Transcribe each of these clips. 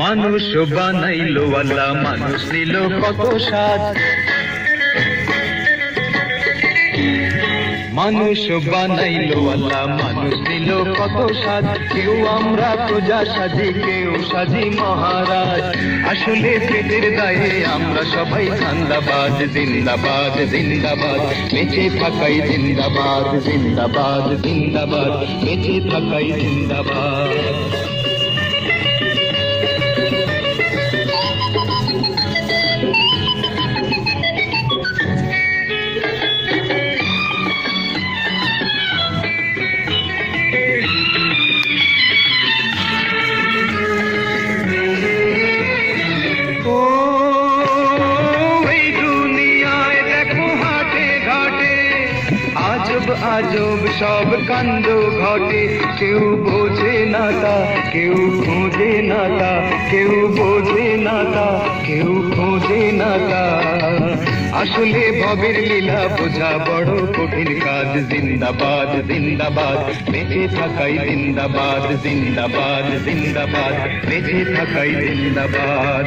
মানুষ বানাইলো আল্লাহ, মানুষ নিল কত সাজ। মানুষ বানাইলো আল্লাহ, মানুষ নিল কত সাজ। কেউ আমরা প্রজা সাজি, কেউ সাজি মহারাজ। আসলে পেটের দায়ে আমরা সবাই ধান্দাবাজ। জিন্দাবাদ জিন্দাবাদ, বেঁচে থাকাই জিন্দাবাদ। জিন্দাবাদ জিন্দাবাদ, বেঁচে থাকাই জিন্দাবাদ। আজব সব কাণ্ড ঘটে, কেউ বোঝে না তা, কেউ খোঁজে না তা, কেউ বোঝে না তা, কেউ খোঁজে না তা। আসলে ভবের লীলা বোঝা বড় কঠিন কাজ। জিন্দাবাদ জিন্দাবাদ, বেঁচে থাকাই জিন্দাবাদ। জিন্দাবাদ জিন্দাবাদ, বেঁচে থাকাই জিন্দাবাদ।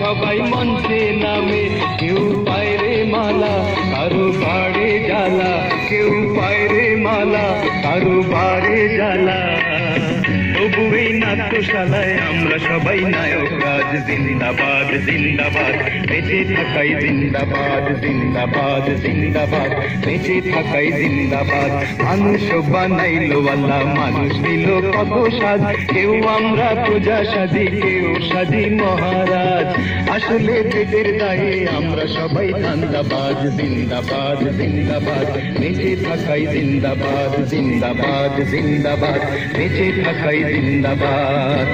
সবাই মঞ্চে নামে, কেউ পায়রে মালা, কারো বাড়ে জ্বালা। কেউ পায়রে মালা, কারো বাড়ে জ্বালা। তবু এই নাট্যশালায় আমরা সবাই নায়ক রাজ। জিন্দাবাদ জিন্দাবাদ, বেঁচে থাকাই জিন্দাবাদ। জিন্দাবাদ জিন্দাবাদ, বেঁচে থাকাই জিন্দাবাদ। মানুষ বানাইলো আল্লাহ, মানুষ নিল কত সাজ। কেউ আমরা প্রজা সাজি, কেউ সাজি মহারাজ। আসলে পেটের দায়ে আমরা সবাই ধান্দাবাজ। জিন্দাবাদ জিন্দাবাদ, বেঁচে থাকাই জিন্দাবাদ। জিন্দাবাদ জিন্দাবাদ, বেঁচে থাকাই জিন্দাবাদ।